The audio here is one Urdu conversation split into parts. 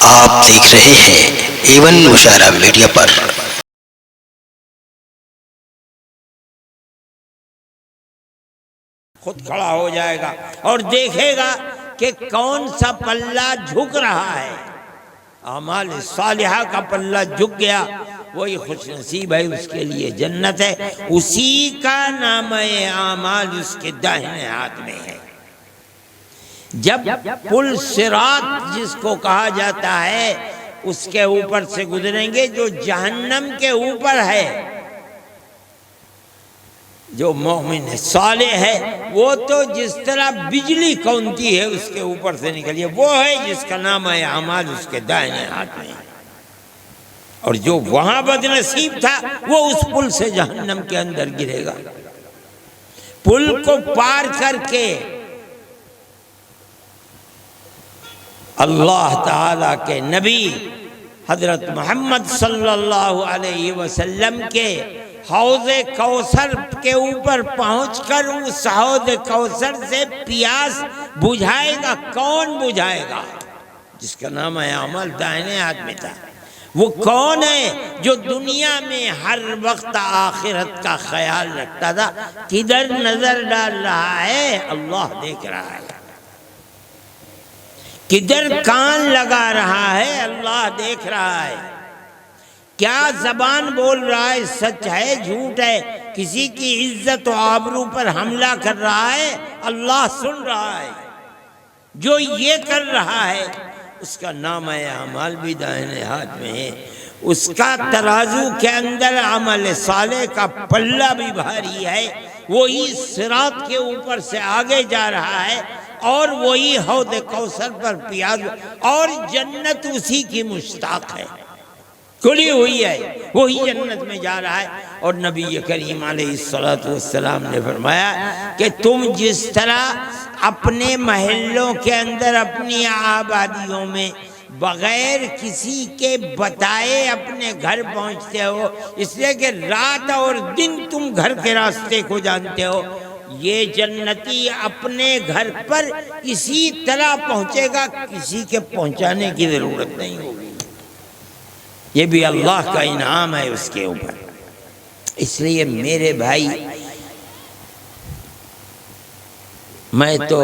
آپ دیکھ رہے ہیں ایون مشاعرہ میڈیا پر۔ خود کھڑا ہو جائے گا اور دیکھے گا کہ کون سا پلہ جھک رہا ہے۔ اعمال صالحہ کا پلہ جھک گیا، وہی خوش نصیب ہے، اس کے لیے جنت ہے، اسی کا نام اعمال اس کے داہنے ہاتھ میں ہے۔ جب پل صراط جس کو کہا جاتا ہے اس کے اوپر سے گزریں گے، جو جہنم کے اوپر ہے، جو مومن صالح ہے وہ تو جس طرح بجلی کونتی ہے اس کے اوپر سے نکلیے، وہ ہے جس کا نام ہے اعمال اس کے دائیں ہاتھ میں ہے۔ اور جو وہاں بد نصیب تھا وہ اس پل سے جہنم کے اندر گرے گا۔ پل کو پار کر کے اللہ تعالیٰ کے نبی حضرت محمد صلی اللہ علیہ وسلم کے حوض کوثر کے اوپر پہنچ کر اس حوض کوثر سے پیاس بجھائے گا۔ کون بجھائے گا؟ جس کا نام ہے اعمال دائنے ہاتھ میں تھا۔ وہ کون ہے جو دنیا میں ہر وقت آخرت کا خیال رکھتا تھا؟ کدھر نظر ڈال رہا ہے؟ اللہ دیکھ رہا ہے۔ کدھر کان لگا رہا ہے؟ اللہ دیکھ رہا ہے۔ کیا زبان بول رہا ہے؟ سچ ہے جھوٹ ہے؟ کسی کی عزت و آبرو پر حملہ کر رہا ہے؟ اللہ سن رہا ہے۔ جو یہ کر رہا ہے اس کا نام ہے اعمال بھی دائیں ہاتھ میں ہے، اس کا ترازو کے اندر عمل صالح کا پلہ بھی بھاری ہے، وہی صراط کے اوپر سے آگے جا رہا ہے، اور وہی حوض کوثر پر پیاس، اور جنت اسی کی مشتاق ہے، کھلی ہوئی ہے، وہی جنت میں جا رہا ہے۔ اور نبی کریم علیہ السلام نے فرمایا کہ تم جس طرح اپنے محلوں کے اندر اپنی آبادیوں میں بغیر کسی کے بتائے اپنے گھر پہنچتے ہو، اس لیے کہ رات اور دن تم گھر کے راستے کو جانتے ہو، یہ جنتی اپنے گھر پر اسی طرح پہنچے گا، کسی کے پہنچانے کی ضرورت نہیں ہوگی۔ یہ بھی اللہ کا انعام ہے اس کے اوپر۔ اس لیے میرے بھائی، میں تو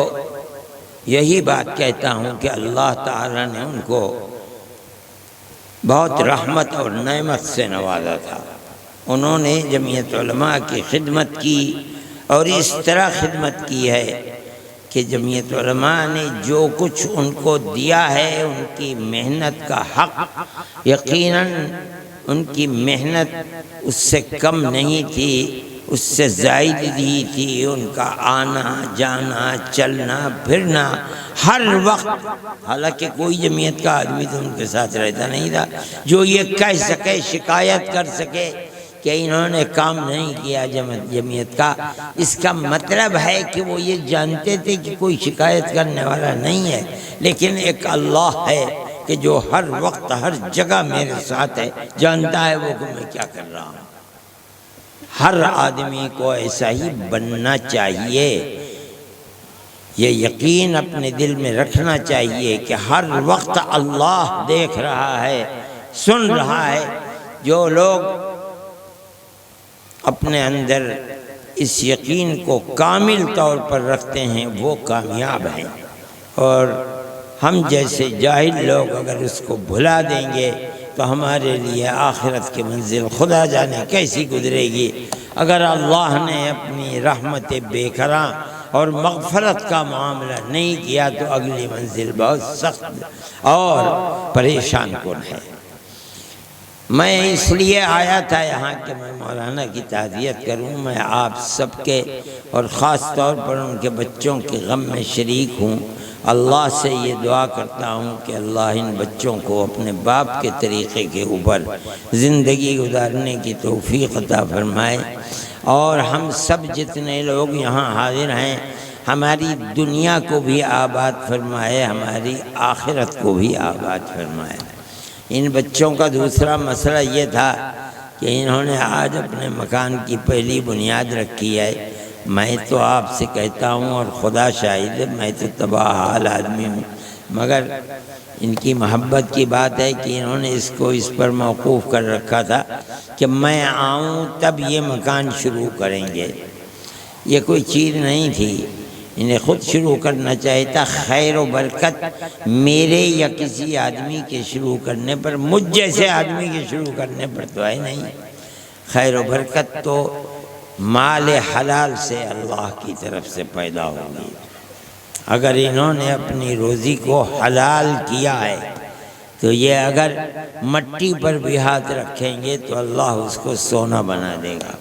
یہی بات کہتا ہوں کہ اللہ تعالیٰ نے ان کو بہت رحمت اور نعمت سے نوازا تھا۔ انہوں نے جمعیت علماء کی خدمت کی، اور اس طرح خدمت کی ہے کہ جمعیت علماء نے جو کچھ ان کو دیا ہے، ان کی محنت کا حق یقیناً ان کی محنت اس سے کم نہیں تھی، اس سے زائد دی تھی۔ ان کا آنا جانا چلنا پھرنا ہر وقت، حالانکہ کوئی جمعیت کا آدمی تو ان کے ساتھ رہتا نہیں تھا جو یہ کہہ سکے، شکایت کر سکے کہ انہوں نے کام نہیں کیا جمعیت کا۔ اس کا مطلب ہے کہ وہ یہ جانتے تھے کہ کوئی شکایت کرنے والا نہیں ہے، لیکن ایک اللہ ہے کہ جو ہر وقت ہر جگہ میرے ساتھ ہے، جانتا ہے وہ کہ میں کیا کر رہا ہوں۔ ہر آدمی کو ایسا ہی بننا چاہیے، یہ یقین اپنے دل میں رکھنا چاہیے کہ ہر وقت اللہ دیکھ رہا ہے، سن رہا ہے۔ جو لوگ اپنے اندر اس یقین کو کامل طور پر رکھتے ہیں وہ کامیاب ہیں، اور ہم جیسے جاہل لوگ اگر اس کو بھلا دیں گے تو ہمارے لیے آخرت کی منزل خدا جانے کیسی گزرے گی۔ اگر اللہ نے اپنی رحمت بے کراں اور مغفرت کا معاملہ نہیں کیا تو اگلی منزل بہت سخت اور پریشان کن ہے۔ میں اس لیے آیا تھا یہاں کہ میں مولانا کی تعزیت کروں، میں آپ سب کے اور خاص طور پر ان کے بچوں کے غم میں شریک ہوں۔ اللہ سے یہ دعا کرتا ہوں کہ اللہ ان بچوں کو اپنے باپ کے طریقے کے اوپر زندگی گزارنے کی توفیق عطا فرمائے، اور ہم سب جتنے لوگ یہاں حاضر ہیں ہماری دنیا کو بھی آباد فرمائے، ہماری آخرت کو بھی آباد فرمائے۔ ان بچوں کا دوسرا مسئلہ یہ تھا کہ انہوں نے آج اپنے مکان کی پہلی بنیاد رکھی ہے۔ میں تو آپ سے کہتا ہوں اور خدا شاہد ہے، میں تو تباہ حال آدمی ہوں، مگر ان کی محبت کی بات ہے کہ انہوں نے اس کو اس پر موقوف کر رکھا تھا کہ میں آؤں تب یہ مکان شروع کریں گے. یہ کوئی چیز نہیں تھی، انہیں خود شروع کرنا چاہیے تھا. خیر و برکت میرے یا کسی آدمی کے شروع کرنے پر، مجھ جیسے آدمی کے شروع کرنے پر تو ہے نہیں. خیر و برکت تو مال حلال سے اللہ کی طرف سے پیدا ہوگی. اگر انہوں نے اپنی روزی کو حلال کیا ہے تو یہ اگر مٹی پر بھی ہاتھ رکھیں گے تو اللہ اس کو سونا بنا دے گا.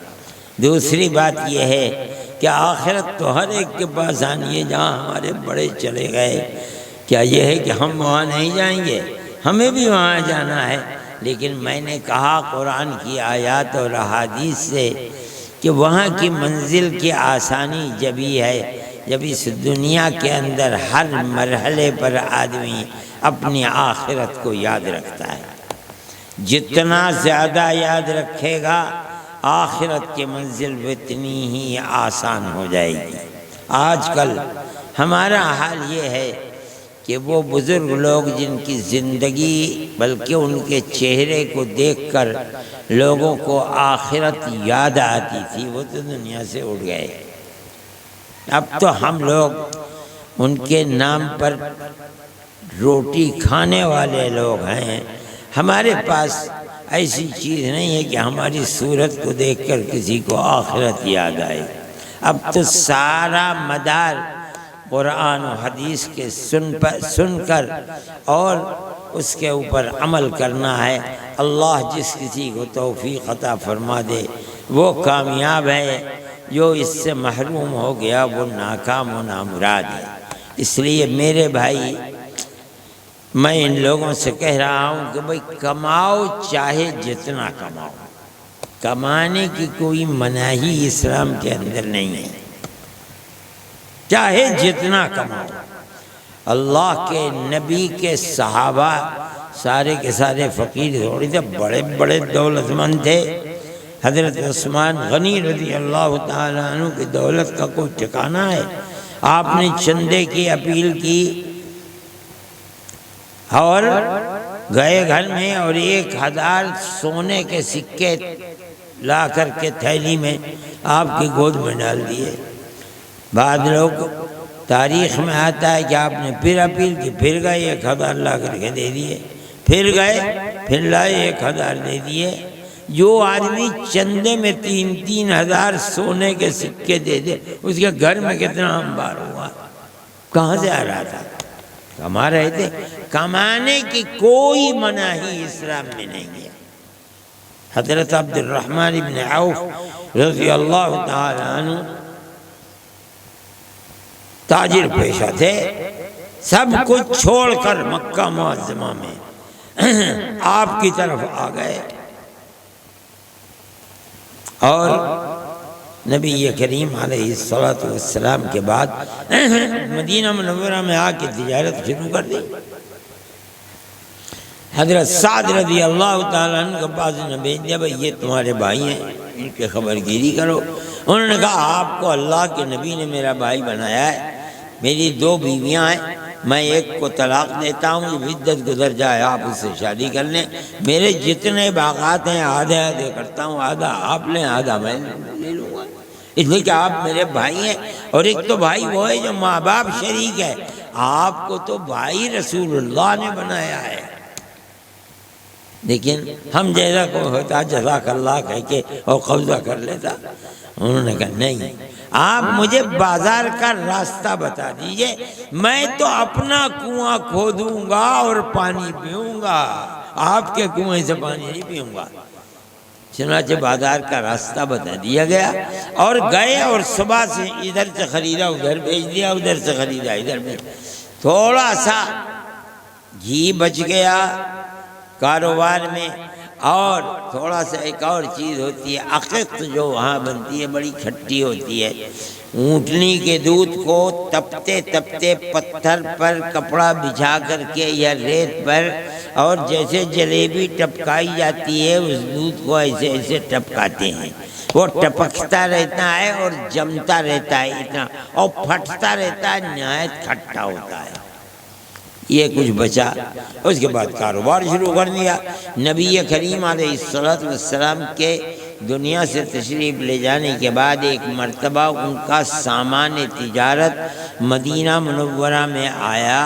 دوسری بات یہ ہے کہ آخرت تو ہر ایک کے پاس آنی ہے. جہاں ہمارے بڑے چلے گئے، کیا یہ ہے کہ ہم وہاں نہیں جائیں گے؟ ہمیں بھی وہاں جانا ہے. لیکن میں نے کہا قرآن کی آیات اور احادیث سے کہ وہاں کی منزل کی آسانی جبھی ہے جب اس دنیا کے اندر ہر مرحلے پر آدمی اپنی آخرت کو یاد رکھتا ہے. جتنا زیادہ یاد رکھے گا آخرت کی منزل اتنی ہی آسان ہو جائے گی. آج کل ہمارا حال یہ ہے کہ وہ بزرگ لوگ جن کی زندگی بلکہ ان کے چہرے کو دیکھ کر لوگوں کو آخرت یاد آتی تھی، وہ تو دنیا سے اٹھ گئے. اب تو ہم لوگ ان کے نام پر روٹی کھانے والے لوگ ہیں. ہمارے پاس ایسی چیز نہیں ہے کہ ہماری صورت کو دیکھ کر کسی کو آخرت یاد آئے. اب تو سارا مدار قرآن و حدیث کے سن کر اور اس کے اوپر عمل کرنا ہے. اللہ جس کسی کو توفیق عطا فرما دے وہ کامیاب ہے، جو اس سے محروم ہو گیا وہ ناکام و نامراد ہے. اس لیے میرے بھائی، میں ان لوگوں سے کہہ رہا ہوں کہ بھئی کماؤ، چاہے جتنا کماؤ. کمانے کی کوئی مناہی اسلام کے اندر نہیں ہے، چاہے جتنا کماؤ. اللہ کے نبی کے صحابہ سارے کے سارے فقیر تھوڑی تھے، بڑے بڑے دولت مند تھے. حضرت عثمان غنی رضی اللہ تعالیٰ عنہ کی دولت کا کوئی ٹھکانہ ہے؟ آپ نے چندے کی اپیل کی اور گئے گھر میں اور 1000 سونے کے سکے لا کر کے تھیلی میں آپ کی گود میں ڈال دیے. بعد لوگ تاریخ میں آتا ہے کہ آپ نے پھر اپیل کی، پھر گئے 1000 لا کر کے دے دیے، پھر گئے پھر لائے 1000 دے دیے. جو آدمی چندے میں 3,000 سونے کے سکے دے دے، اس کے گھر میں کتنا انبار ہوا؟ کہاں سے آ رہا تھا؟ کما رہے تھے. کمانے کی کوئی مناہی اسلام میں نہیں ہے. حضرت عبد الرحمن بن عوف رضی اللہ تعالی عنہ تاجر پیشہ تھے. سب کچھ چھوڑ کر مکہ معظمہ میں آپ کی طرف آ گئے اور نبی کریم علیہ السلام کے بعد مدینہ منورہ میں آ کے تجارت شروع کر دی. حضرت سعد رضی اللہ تعالیٰ عنہ کے پاس نے بھیج دیا، بھائی یہ تمہارے بھائی ہیں، ان کی خبر گیری کرو. انہوں نے کہا آپ کو اللہ کے نبی نے میرا بھائی بنایا ہے، میری 2 بیویاں ہیں، میں ایک کو طلاق دیتا ہوں، جب عدت گزر جائے آپ اس سے شادی کر لیں. میرے جتنے باغات ہیں آدھے آدھے کرتا ہوں، آدھا آپ لیں آدھا میں لے لوں گا. اس لیے کہ آپ میرے بھائی ہیں، اور ایک تو بھائی وہ ہے جو ماں باپ شریک ہے، آپ کو تو بھائی رسول اللہ نے بنایا ہے. لیکن ہم جیسا کوئی ہوتا جزاک اللہ کہہ کے اور قبضہ کر لیتا. انہوں نے کہا نہیں، آپ مجھے بازار کا راستہ بتا دیجئے، میں تو اپنا کنواں کھودوں گا اور پانی پیوں گا، آپ کے کنویں سے پانی نہیں پیوں گا. چنانچہ بازار کا راستہ بتا دیا گیا اور گئے، اور صبح سے ادھر سے خریدا ادھر بھیج دیا، ادھر سے خریدا ادھر بھیج. تھوڑا سا گھی بچ گیا کاروبار میں، اور تھوڑا سا ایک اور چیز ہوتی ہے عقیق، جو وہاں بنتی ہے بڑی کھٹی ہوتی ہے. اونٹنی کے دودھ کو تپتے تپتے پتھر پر کپڑا بچھا کر کے یا ریت پر، اور جیسے جلیبی ٹپکائی جاتی ہے اس دودھ کو ایسے ایسے ٹپکاتے ہیں. وہ ٹپکتا رہتا ہے اور جمتا رہتا ہے اتنا، اور پھٹتا رہتا ہے، نہایت کھٹا ہوتا ہے. یہ کچھ بچا، اس کے بعد کاروبار شروع کر دیا۔ نبی کریم علیہ السلام کے دنیا سے تشریف لے جانے کے بعد ایک مرتبہ ان کا سامان تجارت مدینہ منورہ میں آیا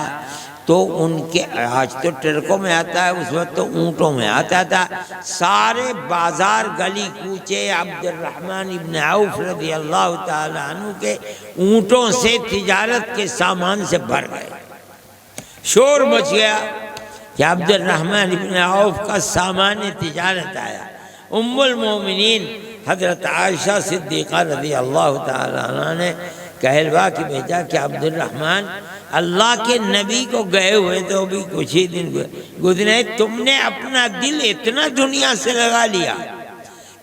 تو ان کے، آج تو ٹرکوں میں آتا ہے، اس وقت تو اونٹوں میں آتا تھا، سارے بازار گلی کوچے عبد الرحمن ابن عوف رضی اللہ تعالیٰ عنہ کے اونٹوں سے تجارت کے سامان سے بھر گئے۔ شور مچ گیا کہ عبد الرحمن ابن عوف کا سامان تجارت آیا۔ ام المومنین حضرت عائشہ صدیقہ رضی اللہ تعالیٰ عنہ نے کہلوا کے بھیجا کہ عبد الرحمن، اللہ کے نبی کو گئے ہوئے تو بھی کچھ ہی دن گزرے، تم نے اپنا دل اتنا دنیا سے لگا لیا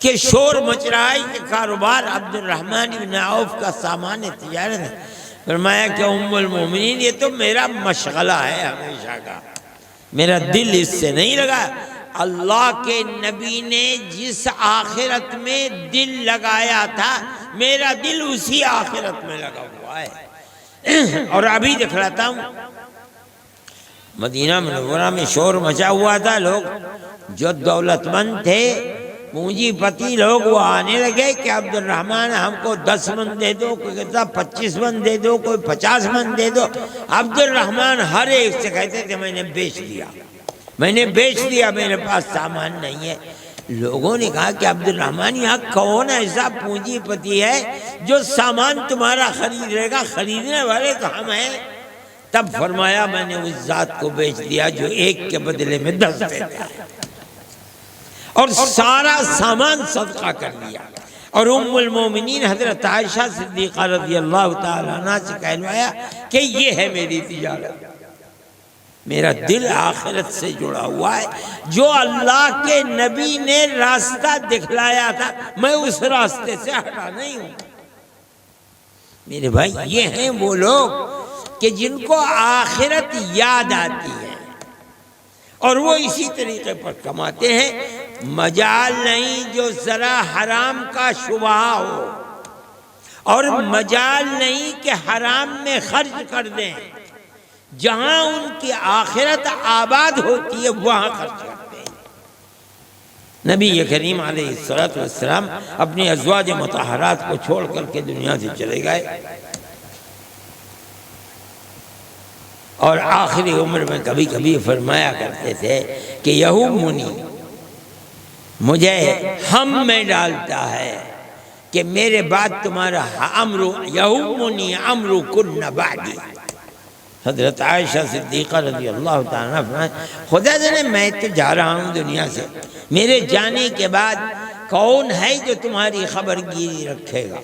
کہ شور مچ رہا ہے کہ کاروبار عبد الرحمن ابن عوف کا سامان تجارت ہے۔ فرمایا کہ ام المومنین یہ تو میرا مشغلہ ہے ہمیشہ کا، میرا دل اس سے نہیں لگا۔ اللہ کے نبی نے جس آخرت میں دل لگایا تھا میرا دل اسی آخرت میں لگا ہوا ہے۔ اور ابھی دکھلاتا ہوں، مدینہ منورہ میں شور مچا ہوا تھا، لوگ جو دولت مند تھے، پونجی پتی لوگ، وہ آنے لگے کہ عبد الرحمن ہم کو 10 من دے دو، کوئی کہتا 25 من دے دو، کوئی 50 من دے دو۔ عبد الرحمن ہر ایک سے کہتے تھے میں نے بیچ دیا، میں نے بیچ دیا، میرے پاس سامان نہیں ہے۔ لوگوں نے کہا کہ عبد الرحمن یہاں کون ایسا پونجی پتی ہے جو سامان تمہارا خرید لے گا، خریدنے والے تو ہم ہیں۔ تب فرمایا میں نے اس ذات کو بیچ دیا جو ایک کے بدلے میں 10 دیتا ہے، اور سارا سامان صدقہ کر دیا۔ اور ام المومنین حضرت عائشہ صدیقہ رضی اللہ تعالیٰ عنہ سے کہلوایا کہ یہ ہے میری تجارت، میرا دل آخرت سے جڑا ہوا ہے، جو اللہ کے نبی نے راستہ دکھلایا تھا میں اس راستے سے ہٹا نہیں ہوں۔ میرے بھائی، یہ ہیں وہ لوگ کہ جن کو آخرت یاد آتی ہے اور وہ اسی طریقے پر کماتے ہیں۔ مجال نہیں جو ذرا حرام کا شبہ ہو، اور مجال نہیں کہ حرام میں خرچ کر دیں، جہاں ان کی آخرت آباد ہوتی ہے وہاں خرچ کرتے ہیں۔ نبی کریم علیہ السلام اپنی ازواج مطہرات کو چھوڑ کر کے دنیا سے چلے گئے، اور آخری عمر میں کبھی کبھی فرمایا کرتے تھے کہ یہومنی، مجھے ہم میں ڈالتا ہے کہ میرے بعد تمہارا امر، یہومنی امر کن بعدی۔ حضرت عائشہ صدیقہ رضی اللہ تعالیٰ عنہ، خدا جانے میں تو جا رہا ہوں دنیا سے، میرے جانے کے بعد کون ہے جو تمہاری خبر گیری رکھے گا،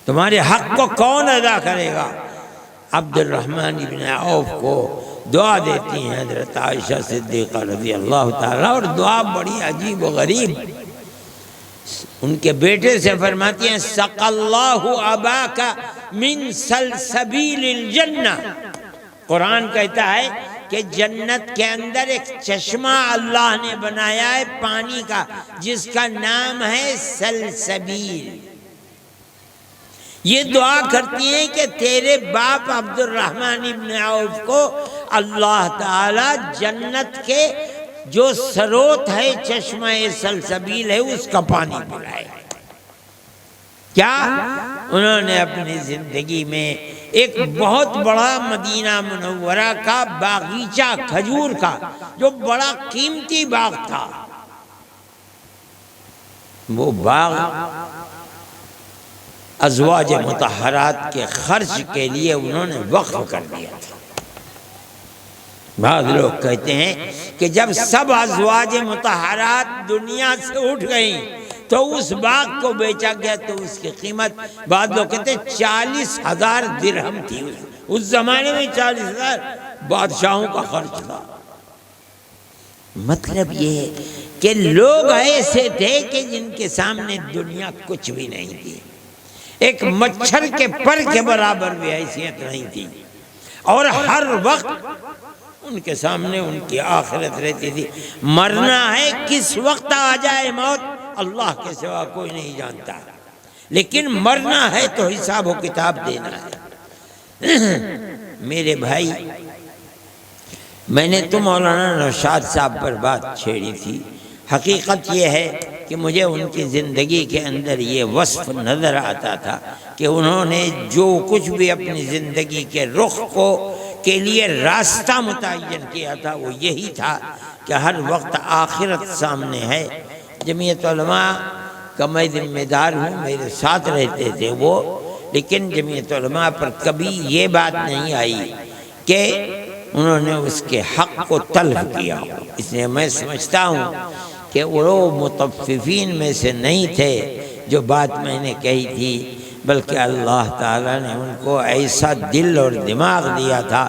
تمہارے حق کو کون ادا کرے گا؟ عبد الرحمن ابن عوف کو دعا دیتی ہیں حضرت عائشہ صدیقہ رضی اللہ تعالیٰ، اور دعا بڑی عجیب و غریب، ان کے بیٹے سے فرماتی ہیں سق اللہ اباک من سلسبیل الجنہ۔ قرآن کہتا ہے کہ جنت کے اندر ایک چشمہ اللہ نے بنایا ہے پانی کا، جس کا نام ہے سلسبیل۔ یہ دعا کرتی ہیں کہ تیرے باپ عبد الرحمن ابن عوف کو اللہ تعالی جنت کے جو سروت ہے، چشمہ سلسبیل ہے، اس کا پانی پلائے۔ کیا انہوں نے اپنی زندگی میں ایک بہت بڑا مدینہ منورہ کا باغیچہ کھجور کا، جو بڑا قیمتی باغ تھا، وہ باغ ازواج مطہرات کے خرچ کے لیے انہوں نے وقف کر دیا تھا۔ بعض لوگ کہتے ہیں کہ جب سب ازواج مطہرات دنیا سے اٹھ گئیں تو اس باغ کو بیچا گیا، تو اس کی قیمت بعض لوگ کہتے ہیں 40,000 درہم تھی۔ اس زمانے میں 40,000 بادشاہوں کا خرچ تھا۔ مطلب یہ ہے کہ لوگ ایسے تھے کہ جن کے سامنے دنیا کچھ بھی نہیں تھی، ایک مچھر کے پر کے برابر بھی حیثیت نہیں تھی، اور ہر وقت ان کے سامنے ان کی آخرت رہتی تھی۔ مرنا ہے، کس وقت آ جائے موت اللہ کے سوا کوئی نہیں جانتا، لیکن مرنا ہے تو حساب و کتاب دینا ہے۔ میرے بھائی، میں نے تو مولانا نوشاد صاحب پر بات چھیڑی تھی، حقیقت یہ ہے کہ مجھے ان کی زندگی کے اندر یہ وصف نظر آتا تھا کہ انہوں نے جو کچھ بھی اپنی زندگی کے رخ کے لیے راستہ متعین کیا تھا وہ یہی تھا کہ ہر وقت آخرت سامنے ہے۔ جمعیت علماء کا میں ذمہ دار ہوں، میرے ساتھ رہتے تھے وہ، لیکن جمعیت علماء پر کبھی یہ بات نہیں آئی کہ انہوں نے اس کے حق کو تلف کیا، اس لیے میں سمجھتا ہوں کہ وہ مطففین میں سے نہیں تھے جو بات میں نے کہی تھی، بلکہ اللہ تعالیٰ نے ان کو ایسا دل اور دماغ دیا تھا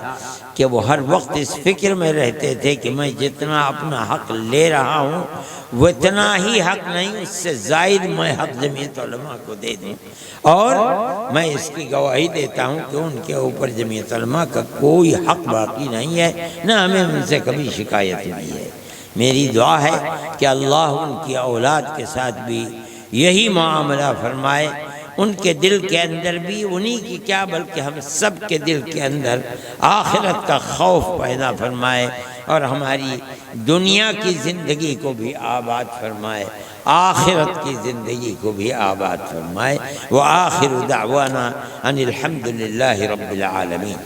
کہ وہ ہر وقت اس فکر میں رہتے تھے کہ میں جتنا اپنا حق لے رہا ہوں وہ اتنا ہی حق نہیں، اس سے زائد میں حق جمعیت علماء کو دے دوں، اور میں اس کی گواہی دیتا ہوں کہ ان کے اوپر جمعیت علماء کا کوئی حق باقی نہیں ہے، نہ ہمیں ان سے کبھی شکایت ہوئی ہے۔ میری دعا ہے کہ اللہ ان کی اولاد کے ساتھ بھی یہی معاملہ فرمائے، ان کے دل کے اندر بھی انہی کی کیا بلکہ ہم سب کے دل کے اندر آخرت کا خوف پیدا فرمائے، اور ہماری دنیا کی زندگی کو بھی آباد فرمائے، آخرت کی زندگی کو بھی آباد فرمائے۔ وآخر دعوانا ان الحمد للہ رب العالمین۔